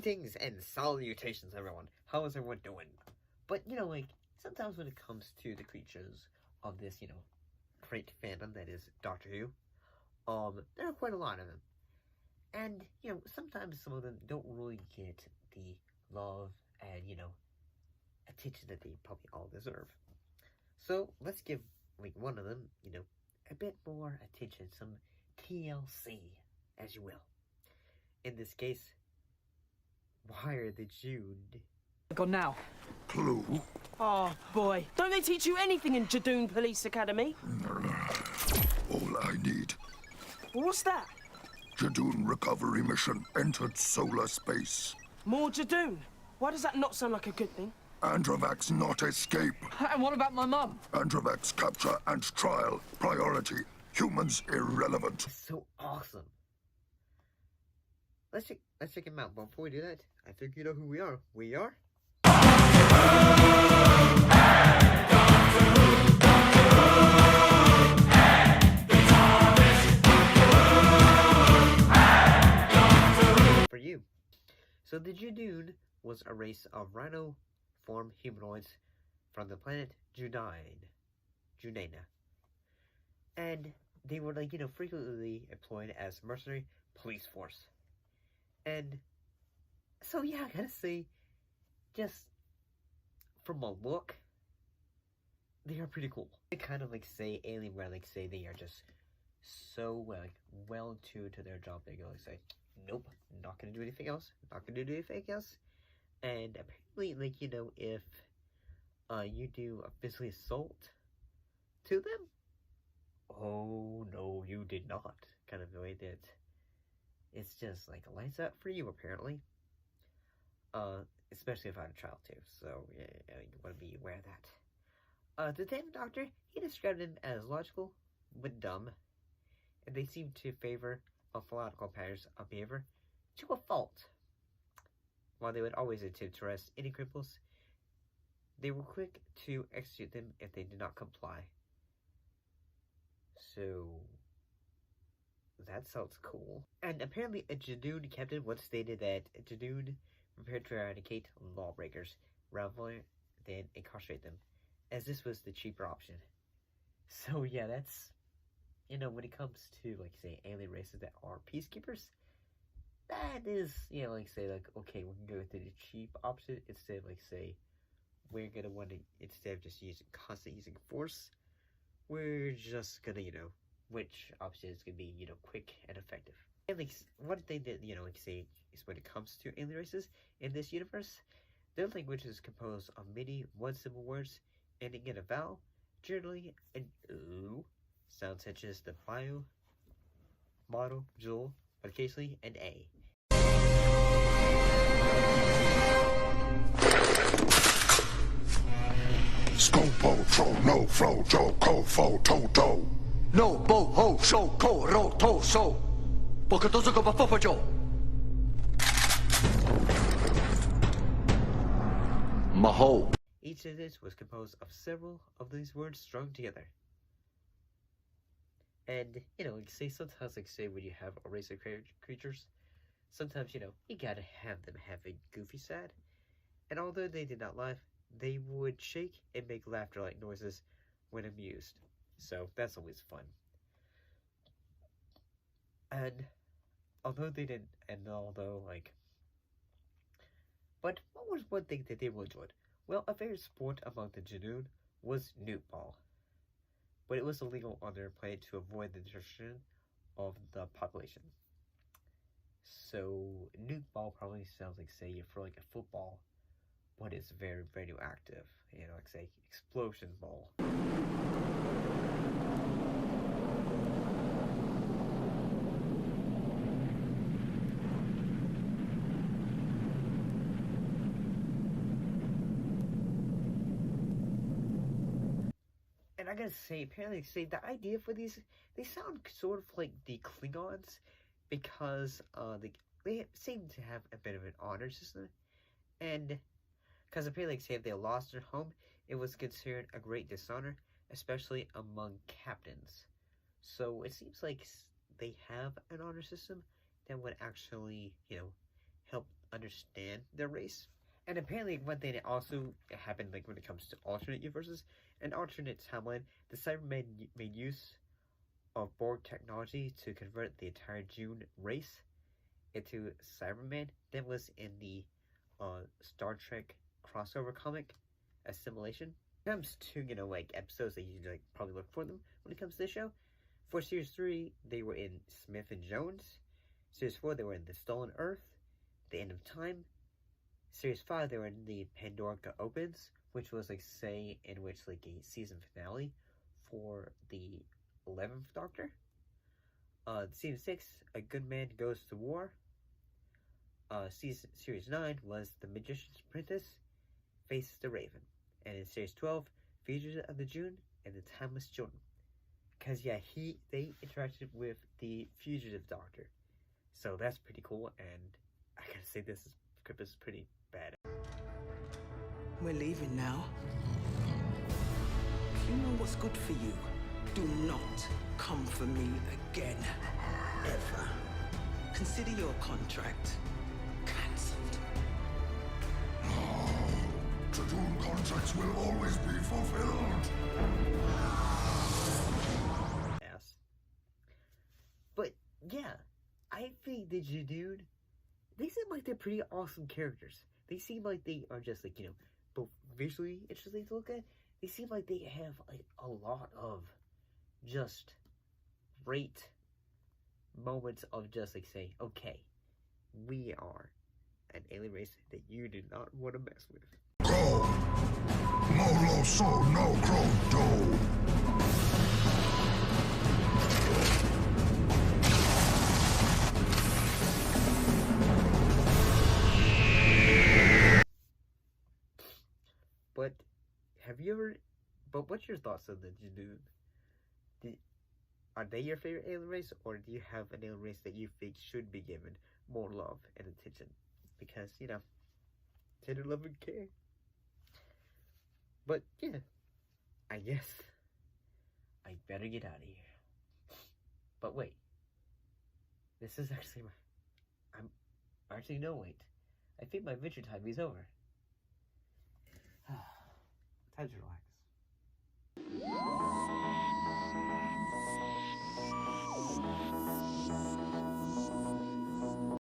Greetings and salutations, everyone. How is everyone doing? But, sometimes when it comes to the creatures of this, great fandom that is Doctor Who, there are quite a lot of them. And, sometimes some of them don't really get the love and, attention that they probably all deserve. So, let's give, one of them, a bit more attention, some TLC, as you will. In this case, why are the Judoon? Gone now. Clue. Oh, boy. Don't they teach you anything in Judoon Police Academy? All I need. What's that? Judoon recovery mission entered solar space. More Judoon? Why does that not sound like a good thing? Androvac's not escape. And what about my mum? Androvac's capture and trial. Priority. Humans irrelevant. It's so awesome. Let's check him out. But before we do that, I think you know who we are. We are for you. So the Judoon was a race of rhino-formed humanoids from the planet Judoon. And they were frequently employed as mercenary police force. And so yeah, I gotta say, just from a look, they are pretty cool. They kind of say alien, where say they are just so well tuned to their job. They go say, nope, not gonna do anything else. Not gonna do anything else. And apparently, if you do a physical assault to them, oh no, you did not. Kind of the way that it's just lights up for you, apparently. Especially if I had a child too. So yeah, you want to be aware of that. The Damn Doctor, he described them as logical but dumb, and they seem to favor morphological patterns of behavior to a fault. While they would always attempt to arrest any criminals, they were quick to execute them if they did not comply. So that sounds cool. And apparently a Judoon captain once stated that Judoon prepared to eradicate lawbreakers rather than incarcerate them, as this was the cheaper option. So yeah, that's, when it comes to, say, alien races that are peacekeepers, that is, okay, we can go with the cheap option instead of, say, we're gonna want to, instead of just constantly using force, we're just gonna, which option is gonna be, quick and effective. And what they did, say, is when it comes to alien races in this universe, their language is composed of many one-syllable words ending in a vowel, generally an oo sound, such as the bio, model, jewel, but occasionally an a. Scopo, tro, no, fro, jo, ko, fo, to, do. No, bo, ho, sho, ko, ro, to, so. Bokatozo ko ba fofojo. Maho. Each sentence was composed of several of these words strung together. And, say sometimes, say when you have a race of creatures, sometimes, you gotta have them have a goofy side. And although they did not laugh, they would shake and make laughter-like noises when amused. So that's always fun. And although they didn't, but what was one thing that they really enjoyed? Well, a favorite sport among the Judoon was newt ball. But it was illegal on their planet to avoid the destruction of the population. So newt ball probably sounds say for a football, but it's very radioactive. Say explosion ball. And I gotta say, apparently, the idea for these, they sound sort of like the Klingons, because they seem to have a bit of an honor system, and because apparently, if they lost their home, it was considered a great dishonor, especially among captains. So it seems like they have an honor system that would actually, help understand their race. And apparently, one thing that also happened, like when it comes to alternate universes, an alternate timeline, the Cybermen made use of Borg technology to convert the entire June race into Cybermen. That was in the Star Trek crossover comic, Assimilation. When it comes to, you know, like episodes that you like probably look for them when it comes to this show. For Series 3, they were in Smith and Jones. Series 4, they were in The Stolen Earth, The End of Time. Series 5, they were in the Pandora Opens, which was like in which like a season finale for the 11th Doctor. Season 6, A Good Man Goes to War. Series 9 was The Magician's Apprentice, Faces the Raven. And in Series 12, Fugitive of the June and The Timeless Children. Because, yeah, they interacted with the Fugitive Doctor. So that's pretty cool, and I gotta say this script is pretty bad. We're leaving now. You know what's good for you. Do not come for me again. Ever. Consider your contract cancelled. Judoon contracts will always be fulfilled. Yes. But, yeah, I think the Judoon, they seem like they're pretty awesome characters. They seem like they are just, like, you know, both visually interesting to look at. They seem like they have, like, a lot of just great moments of just, like, saying, okay, we are an alien race that you do not want to mess with. Go! Molo so no grow do! But what's your thoughts on the Judoon? Are they your favorite alien race, or do you have an alien race that you think should be given more love and attention? Because, you know, tender love and care. But, yeah, I guess I better get out of here. But wait, this is actually no, wait. I think my adventure time is over. Time to relax.